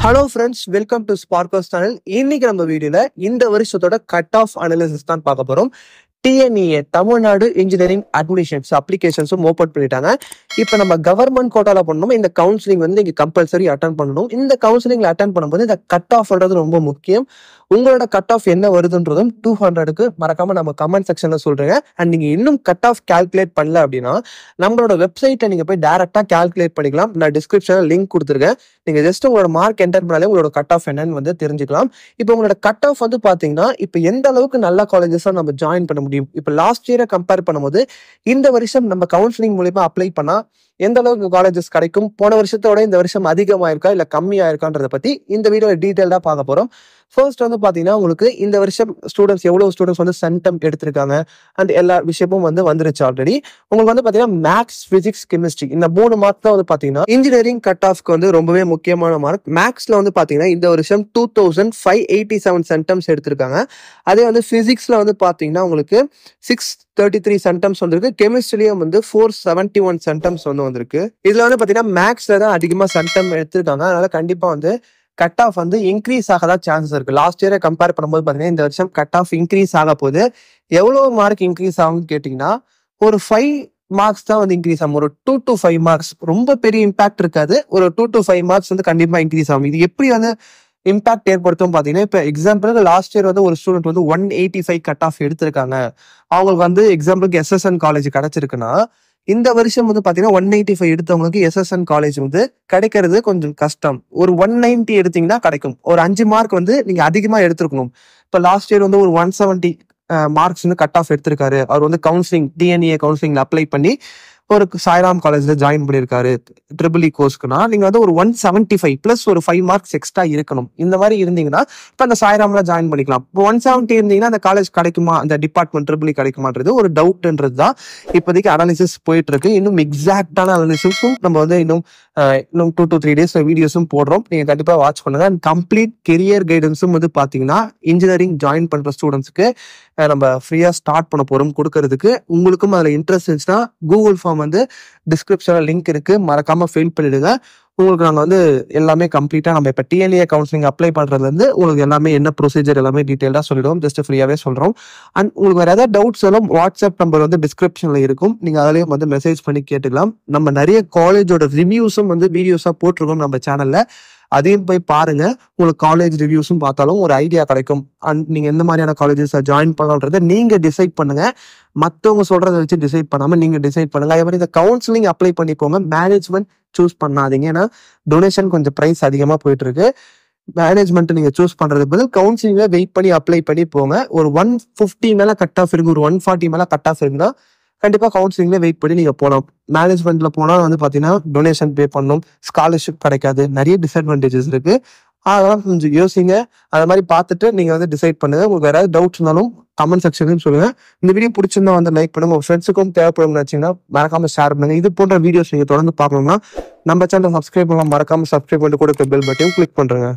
Hello friends, welcome to Sparkos channel. இன்னைக்கு நம்ம வீடியோல இந்த வருஷத்தோட கட் ஆஃப் அனாலிசிஸ் தான் பார்க்க போறோம். TNEA தமிழ்நாடு இன்ஜினியரிங் அட்மிஷன்ஸ் அப்ளிகேஷன்ஸும் ஓபன் பண்ணிட்டாங்க. இப்போ நம்ம கவர்மெண்ட் கோட்டால பண்ணணும். இந்த கவுன்சிலிங் வந்து நீங்க கம்பல்சரி அட்டன் பண்ணணும். இந்த கவுன்சிலிங்ல அட்டன் பண்ணும்போது இந்த கட் ஆஃப்ன்றது ரொம்ப முக்கியம். உங்களோட கட் ஆஃப் என்ன வருதுன்றதும் 200க்கு மறக்காம நம்ம கமெண்ட் செக்ஷன்ல சொல்றேங்க. அண்ட் நீங்க இன்னும் கட் ஆஃப் கால்குலேட் பண்ணல அப்படின்னா நம்மளோட வெப்சைட்ல நீங்க போய் டைரக்டா கால்குலேட் பண்ணிக்கலாம். நான் டிஸ்கிரிப்ஷன்ல லிங்க் கொடுத்துருக்கேன். நீங்க ஜஸ்ட் உங்களோட மார்க் என்டர் பண்ணாலே உங்களோட கட் ஆஃப் என்னன்னு வந்து தெரிஞ்சுக்கலாம். இப்போ உங்களோட கட் ஆஃப் வந்து பாத்தீங்கன்னா இப்போ எந்த அளவுக்கு நல்ல காலேஜஸ் நம்ம ஜாயின் பண்ண முடியும். இப்போ லாஸ்ட் இயரை கம்பேர் பண்ணும்போது இந்த வருஷம் நம்ம கவுன்சிலிங் மூலமா அப்ளை பண்ணா எந்த அளவுக்கு காலேஜஸ் கிடைக்கும், போன வருஷத்தோட இந்த வருஷம் அதிகமாயிருக்கா இல்ல கம்மியாயிருக்கான்றத பத்தி இந்த வீடியோல டீடைல்டா பார்க்க போறோம். ஃபர்ஸ்ட் வந்து பாத்தீங்கன்னா உங்களுக்கு இந்த வருஷம் ஸ்டூடெண்ட்ஸ் எவ்வளவு ஸ்டூடெண்ட்ஸ் வந்து சென்டம் எடுத்திருக்காங்க அண்ட் எல்லா விஷயமும் வந்து வந்துருச்சு ஆல்ரெடி. உங்களுக்கு வந்து பாத்தீங்கன்னா மேக்ஸ், பிசிக்ஸ், கெமிஸ்ட்ரி இந்த 3 மார்க் தான் வந்து பாத்தீங்கன்னா இன்ஜினியரிங் கட் ஆஃப்க்கு வந்து ரொம்பவே முக்கியமான மார்க். மேக்ஸ்ல வந்து பாத்தீங்கன்னா இந்த வருஷம் 2587 சென்டம்ஸ் எடுத்திருக்காங்க. அதே வந்து பிசிக்ஸ்ல வந்து பாத்தீங்கன்னா உங்களுக்கு 633 சென்டம்ஸ் வந்திருக்கு. கெமிஸ்ட்ரிலயும் வந்து 471 சென்டம்ஸ் வந்து வந்திருக்கு. இதுல வந்து பாத்தீங்கன்னா மேக்ஸ்ல தான் அதிகமா சென்டம் எடுத்திருக்காங்க. அதனால கண்டிப்பா வந்து கட் ஆஃப் வந்து இன்க்ரீஸ் ஆகதான் சான்சஸ் இருக்கு. லாஸ்ட் இயரை கம்பேர் பண்ணும்போது பாத்தீங்கன்னா இந்த வருஷம் கட் ஆஃப் இன்க்ரீஸ் ஆக போகுது. எவ்வளவு மார்க் இன்க்ரீஸ் ஆகும்னு கேட்டீங்கன்னா ஒரு 5 மார்க்ஸ் தான் வந்து இன்க்ரீஸ் ஆகும். ஒரு 2 to 5 மார்க்ஸ், ரொம்ப பெரிய இம்பாக்ட் இருக்காது. ஒரு 2 to 5 மார்க்ஸ் வந்து கண்டிப்பா இன்க்ரீஸ் ஆகும். இது எப்படி வந்து இம்பாக்ட் ஏற்படுத்தும் பாத்தீங்கன்னா, இப்போ எக்ஸாம்பிளுக்கு லாஸ்ட் இயர் வந்து ஒரு ஸ்டூடெண்ட் வந்து 185 கட் ஆஃப் எடுத்திருக்காங்க. அவங்களுக்கு வந்து எக்ஸாம்பிளுக்கு SSN காலேஜ் கிடைச்சிருக்குன்னா இந்த வருஷம் வந்து பாத்தீங்கன்னா 185 எடுத்தவங்களுக்கு SSN காலேஜ் வந்து கிடைக்கிறது கொஞ்சம் கஷ்டம். ஒரு 190 எடுத்தீங்கன்னா கிடைக்கும். ஒரு 5 மார்க் வந்து நீங்க அதிகமா எடுத்திருக்கணும். இப்போ லாஸ்ட் இயர் வந்து ஒரு 170 மார்க்ஸ் வந்து கட் ஆஃப் எடுத்திருக்காரு. அவர் வந்து கவுன்சிலிங் TNEA கவுன்சிலிங்ல அப்ளை பண்ணி ஒரு சாய்ராம் காலேஜ்ல ஜாயின் பண்ணியிருக்காரு ட்ரிபிள் இ கோர்ஸ்க்குனா நீங்க வந்து ஒரு 175 பிளஸ் ஒரு 5 மார்க்ஸ் எக்ஸ்ட்ரா இருக்கணும். இந்த மாதிரி இருந்தீங்கன்னா இப்போ அந்த சாய்ராம்ல ஜாயின் பண்ணிக்கலாம். இப்போ 170 இருந்தீங்கன்னா அந்த காலேஜ் கிடைக்குமா, அந்த டிபார்ட்மெண்ட் ட்ரிபிள் இ கிடைக்குமான்றது ஒரு டவுட்ன்றது தான் இப்போதைக்கு அனாலிசிஸ் போயிட்டு இருக்கு. இன்னும் எக்ஸாக்டான அனாலிசிஸும் நம்ம வந்து இன்னும் 2 to 3 டேஸ் வீடியோஸும் போடுறோம். நீங்க கண்டிப்பா வாட்ச் பண்ணுங்க. அண்ட் கம்ப்ளீட் கெரியர் கைடன்ஸும் வந்து பாத்தீங்கன்னா இன்ஜினியரிங் ஜாயின் பண்ற ஸ்டூடெண்ட்ஸ்க்கு நம்ம ஃப்ரீயா ஸ்டார்ட் பண்ண போறோம் கொடுக்கறதுக்கு. உங்களுக்கும் அதுல இன்ட்ரெஸ்ட் இருந்துச்சுன்னா கூகுள் ஃபார்ம் வந்து டிஸ்கிரிப்ஷன்ல லிங்க் இருக்கு, மறக்காம ஃபில் பண்ணிடுங்க. உங்களுக்கு நாங்க வந்து எல்லாமே கம்ப்ளீட்டா நம்ம இப்ப TNEA கவுன்சிலிங் அப்ளை பண்றதுல இருந்து உங்களுக்கு எல்லாமே என்ன ப்ரொசீஜர் எல்லாமே டீடைல்டா சொல்லிடுவோம். ஜஸ்ட் ஃப்ரீயாவே சொல்றோம். அண்ட் உங்களுக்கு வேற ஏதாவது டவுட்ஸ் எல்லாம் வாட்ஸ்அப் நம்பர் வந்து டிஸ்கிரிப்ஷன்ல இருக்கும். நீங்க அதுலயும் வந்து மெசேஜ் பண்ணி கேட்டுக்கலாம். நம்ம நிறைய காலேஜோட ரிவ்யூஸும் வந்து வீடியோஸா போட்டிருக்கோம் நம்ம சேனல்ல. அதையும் போய் பாருங்க. உங்களுக்கு காலேஜ் ரிவ்யூஸும் பார்த்தாலும் ஒரு ஐடியா கிடைக்கும். அண்ட் நீங்க எந்த மாதிரியான காலேஜஸ் ஜாயின் பண்ணலான்றத நீங்க டிசைட் பண்ணுங்க. மற்றவங்க சொல்றதை வச்சு டிசைட் பண்ணாம நீங்க டிசைட் பண்ணுங்க. அதே மாதிரி இந்த கவுன்சிலிங் அப்ளை பண்ணிக்கோங்க. மேனேஜ்மெண்ட் சூஸ் பண்ணாதீங்க. ஏன்னா டொனேஷன் கொஞ்சம் பிரைஸ் அதிகமா போயிட்டு இருக்கு. மேனேஜ்மெண்ட் நீங்க சூஸ் பண்றது பதில் கவுன்சிலிங்ல வெயிட் பண்ணி அப்ளை பண்ணி போங்க. ஒரு 150 மேல கட் ஆஃப் இருக்கு, ஒரு 140 மேல கட் ஆஃப் இருக்குன்னா கண்டிப்பா கவுன்சிலிங்ல வெயிட் பண்ணி நீங்க போகலாம். மேனேஜ்மெண்ட்ல போனா வந்து பாத்தீங்கன்னா டொனேஷன் பே பண்ணணும், ஸ்காலர்ஷிப் கிடைக்காது, நிறைய டிஸ்அட்வான்டேஜஸ் இருக்கு. அதெல்லாம் கொஞ்சம் யோசிங்க. அதை மாதிரி பார்த்துட்டு நீங்க வந்து டிசைட் பண்ணுங்க. உங்களுக்கு வேற ஏதாவது டவுட்ஸ் இருந்தாலும் கமெண்ட் செக்ஷன்லயும் சொல்லுங்க. இந்த வீடியோ பிடிச்சிருந்தா வந்து லைக் பண்ணுங்க. உங்க ஃப்ரெண்ட்ஸுக்கும் தேவைப்படும் நினைச்சீங்கன்னா மறக்காம ஷேர் பண்ணுங்க. இது போன்ற வீடியோஸ் நீங்க தொடர்ந்து பார்க்கணும்னா நம்ம சேனல் சப்ஸ்கிரைப் பண்ணலாம். மறக்காம சப்ஸ்கிரைப் பண்ணிட்டு கூட பெல் பட்டன் கிளிக் பண்றேங்க.